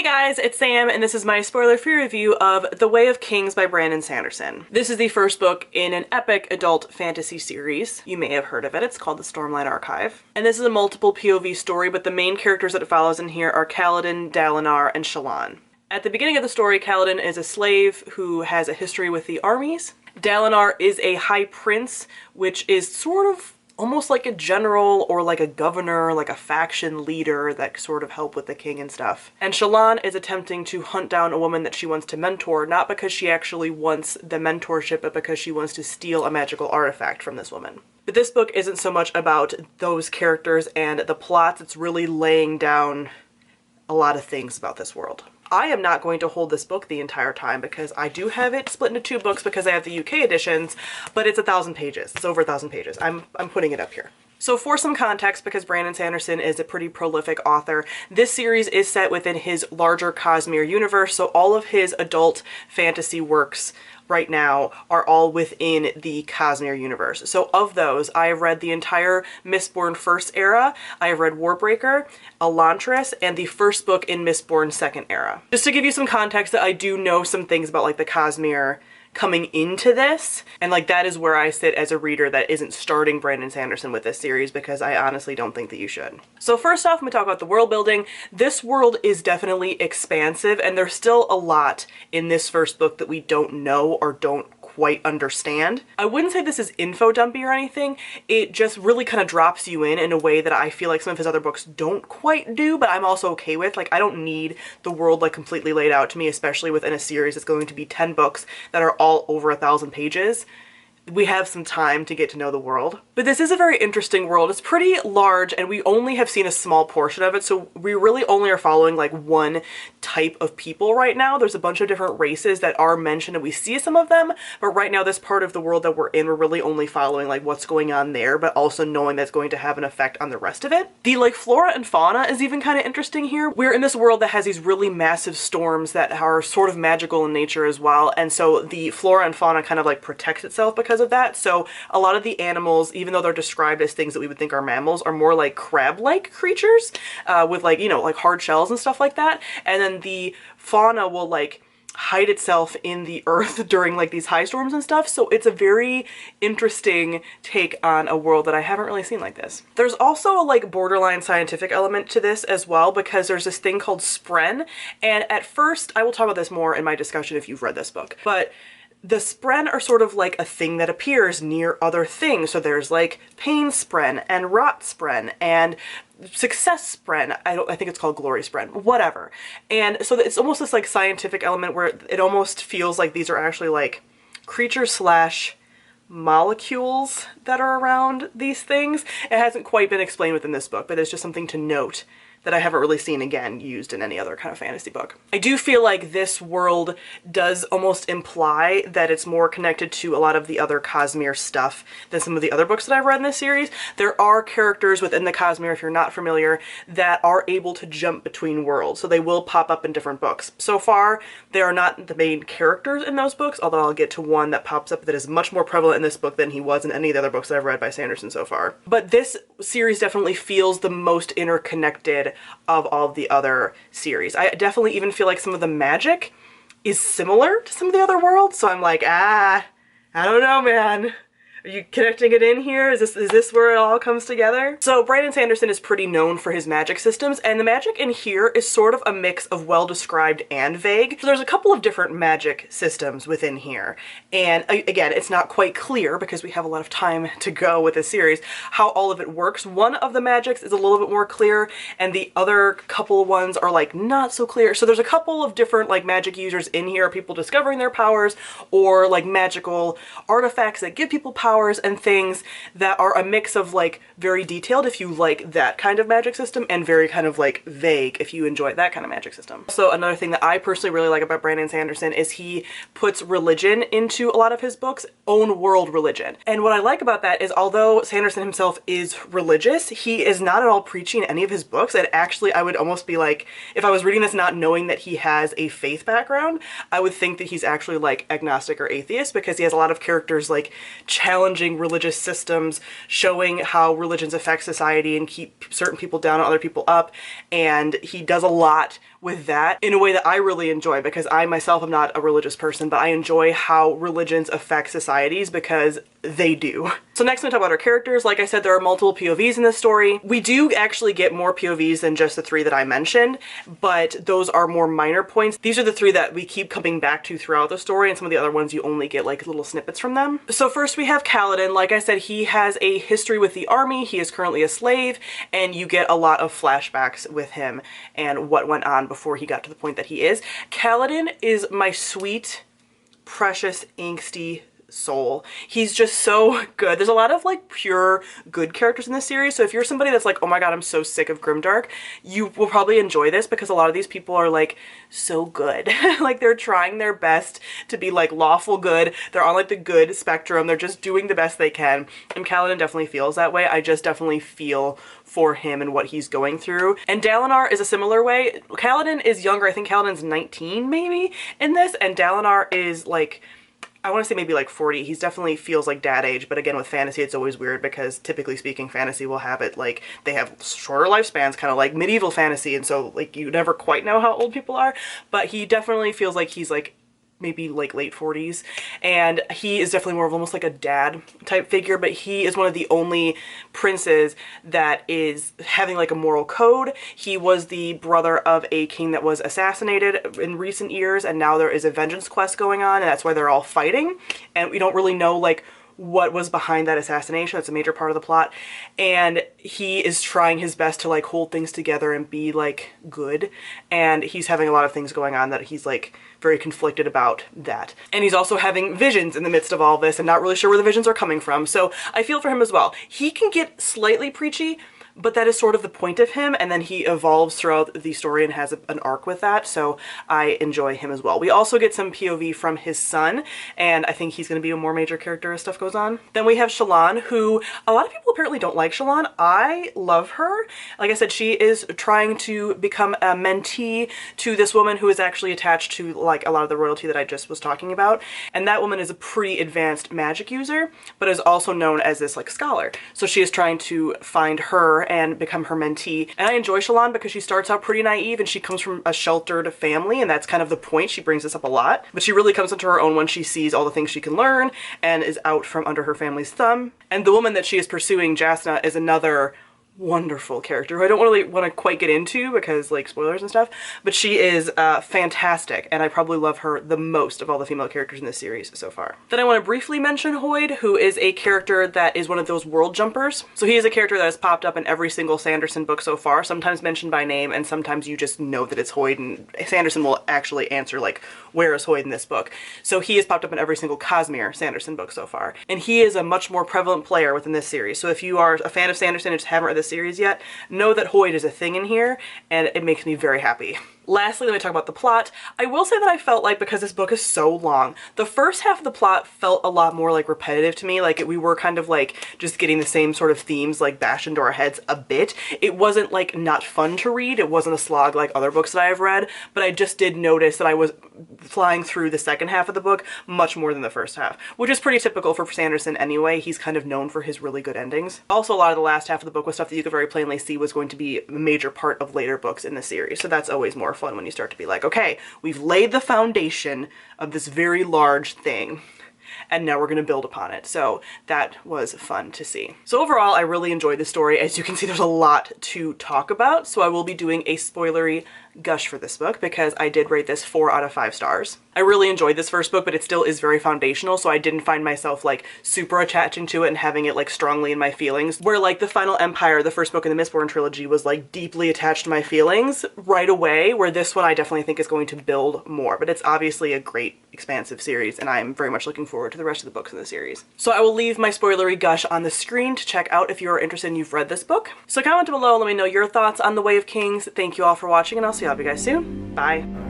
guys, it's Sam, and this is my spoiler-free review of The Way of Kings by Brandon Sanderson. This is the first book in an epic adult fantasy series. You may have heard of it. It's called The Stormlight Archive. And this is a multiple POV story, but the main characters that it follows in here are Kaladin, Dalinar, and Chillon. At the beginning of the story, Kaladin is a slave who has a history with the armies. Dalinar is a high prince, which is sort of almost like a general or like a governor, like a faction leader that sort of help with the king and stuff. And Chillon is attempting to hunt down a woman that she wants to mentor, not because she actually wants the mentorship, but because she wants to steal a magical artifact from this woman. But this book isn't so much about those characters and the plots, it's really laying down a lot of things about this world. I am not going to hold this book the entire time because I do have it split into two books because I have the UK editions, but it's 1,000 pages. It's over 1,000 pages. I'm putting it up here. So for some context, because Brandon Sanderson is a pretty prolific author, this series is set within his larger Cosmere universe, so all of his adult fantasy works right now are all within the Cosmere universe. So of those, I have read the entire Mistborn First Era, I have read Warbreaker, Elantris, and the first book in Mistborn Second Era. Just to give you some context, that I do know some things about like the Cosmere coming into this, and like that is where I sit as a reader that isn't starting Brandon Sanderson with this series, because I honestly don't think that you should. So first off, I'm gonna talk about the world building. This world is definitely expansive, and there's still a lot in this first book that we don't know or don't quite understand. I wouldn't say this is info dumpy or anything, it just really kind of drops you in a way that I feel like some of his other books don't quite do, but I'm also okay with. Like, I don't need the world like completely laid out to me, especially within a series that's going to be 10 books that are all over 1,000 pages. We have some time to get to know the world. But this is a very interesting world. It's pretty large and we only have seen a small portion of it, so we really only are following like one type of people right now. There's a bunch of different races that are mentioned and we see some of them, but right now this part of the world that we're in, we're really only following like what's going on there, but also knowing that's going to have an effect on the rest of it. The like flora and fauna is even kind of interesting here. We're in this world that has these really massive storms that are sort of magical in nature as well, and so the flora and fauna kind of like protects itself because of that. So a lot of the animals, even though they're described as things that we would think are mammals, are more like crab-like creatures with like, you know, like hard shells and stuff like that. And then the fauna will like hide itself in the earth during like these high storms and stuff. So it's a very interesting take on a world that I haven't really seen like this. There's also a like borderline scientific element to this as well, because there's this thing called Spren. And at first, I will talk about this more in my discussion if you've read this book, but the Spren are sort of like a thing that appears near other things. So there's like Pain Spren and Rot Spren and Success Spren. I think it's called Glory Spren, whatever. And so it's almost this like scientific element where it almost feels like these are actually like creatures slash molecules that are around these things. It hasn't quite been explained within this book, but it's just something to note that I haven't really seen again used in any other kind of fantasy book. I do feel like this world does almost imply that it's more connected to a lot of the other Cosmere stuff than some of the other books that I've read in this series. There are characters within the Cosmere, if you're not familiar, that are able to jump between worlds, so they will pop up in different books. So far, they are not the main characters in those books, although I'll get to one that pops up that is much more prevalent in this book than he was in any of the other books that I've read by Sanderson so far. But this series definitely feels the most interconnected of all of the other series. I definitely even feel like some of the magic is similar to some of the other worlds, so I'm like, I don't know, man. Are you connecting it in here? Is this where it all comes together? So Brandon Sanderson is pretty known for his magic systems, and the magic in here is sort of a mix of well-described and vague. So there's a couple of different magic systems within here. And again, it's not quite clear because we have a lot of time to go with this series, how all of it works. One of the magics is a little bit more clear, and the other couple of ones are like not so clear. So there's a couple of different like magic users in here, people discovering their powers, or like magical artifacts that give people powers and things that are a mix of like very detailed if you like that kind of magic system and very kind of like vague if you enjoy that kind of magic system. So another thing that I personally really like about Brandon Sanderson is he puts religion into a lot of his books, own world religion. And what I like about that is although Sanderson himself is religious, he is not at all preachy in any of his books. And actually I would almost be like, if I was reading this not knowing that he has a faith background, I would think that he's actually like agnostic or atheist, because he has a lot of characters like challenging religious systems, showing how religions affect society and keep certain people down and other people up, and he does a lot with that in a way that I really enjoy, because I myself am not a religious person, but I enjoy how religions affect societies because they do. So next I'm gonna talk about our characters. Like I said, there are multiple POVs in this story. We do actually get more POVs than just the 3 that I mentioned, but those are more minor points. These are the 3 that we keep coming back to throughout the story, and some of the other ones you only get like little snippets from them. So first we have Kaladin. Like I said, he has a history with the army. He is currently a slave, and you get a lot of flashbacks with him and what went on before he got to the point that he is. Kaladin is my sweet, precious, angsty soul. He's just so good. There's a lot of like pure good characters in this series, so if you're somebody that's like, oh my god, I'm so sick of grimdark, you will probably enjoy this, because a lot of these people are like so good. Like they're trying their best to be like lawful good. They're on like the good spectrum. They're just doing the best they can, and Kaladin definitely feels that way. I just definitely feel for him and what he's going through. And Dalinar is a similar way. Kaladin is younger. I think Kaladin's 19 maybe in this, and Dalinar is like, I want to say maybe like 40. He's definitely feels like dad age, but again with fantasy it's always weird, because typically speaking fantasy will have it like they have shorter lifespans, kind of like medieval fantasy, and so like you never quite know how old people are, but he definitely feels like he's like maybe like late 40s, and he is definitely more of almost like a dad type figure, but he is one of the only princes that is having like a moral code. He was the brother of a king that was assassinated in recent years, and now there is a vengeance quest going on, and that's why they're all fighting, and we don't really know like what was behind that assassination. That's a major part of the plot, and he is trying his best to like hold things together and be like good, and he's having a lot of things going on that he's like very conflicted about that. And he's also having visions in the midst of all this and not really sure where the visions are coming from, so I feel for him as well. He can get slightly preachy, but that is sort of the point of him, and then he evolves throughout the story and has an arc with that, so I enjoy him as well. We also get some POV from his son, and I think he's going to be a more major character as stuff goes on. Then we have Chillon, who a lot of people apparently don't like Chillon. I love her. Like I said, she is trying to become a mentee to this woman who is actually attached to like a lot of the royalty that I just was talking about, and that woman is a pretty advanced magic user, but is also known as this like scholar. So she is trying to find her and become her mentee. And I enjoy Chillon because she starts out pretty naive, and she comes from a sheltered family, and that's kind of the point. She brings this up a lot, but she really comes into her own when she sees all the things she can learn and is out from under her family's thumb. And the woman that she is pursuing, Jasna, is another wonderful character who I don't really want to quite get into because like spoilers and stuff, but she is fantastic, and I probably love her the most of all the female characters in this series so far. Then I want to briefly mention Hoyt, who is a character that is one of those world jumpers. So he is a character that has popped up in every single Sanderson book so far, sometimes mentioned by name, and sometimes you just know that it's Hoyt, and Sanderson will actually answer like, where is Hoyt in this book? So he has popped up in every single Cosmere Sanderson book so far, and he is a much more prevalent player within this series. So if you are a fan of Sanderson and just haven't read this series yet, know that Hoyt is a thing in here, and it makes me very happy. Lastly, let me talk about the plot. I will say that I felt like, because this book is so long, the first half of the plot felt a lot more like repetitive to me. Like we were kind of like just getting the same sort of themes like bashed into our heads a bit. It wasn't like not fun to read. It wasn't a slog like other books that I have read, but I just did notice that I was flying through the second half of the book much more than the first half, which is pretty typical for Sanderson anyway. He's kind of known for his really good endings. Also, a lot of the last half of the book was stuff that you could very plainly see was going to be a major part of later books in the series, so that's always more fun when you start to be like, okay, we've laid the foundation of this very large thing, and now we're going to build upon it. So that was fun to see. So overall, I really enjoyed the story. As you can see, there's a lot to talk about, so I will be doing a spoilery gush for this book because I did rate this 4 out of 5 stars. I really enjoyed this first book, but it still is very foundational, so I didn't find myself like super attaching to it and having it like strongly in my feelings, where like the Final Empire, the first book in the Mistborn trilogy, was like deeply attached to my feelings right away, where this one I definitely think is going to build more. But it's obviously a great expansive series, and I'm very much looking forward to the rest of the books in the series. So I will leave my spoilery gush on the screen to check out if you're interested and you've read this book. So comment below, let me know your thoughts on The Way of Kings. Thank you all for watching, and I'll see all of you guys soon. Bye.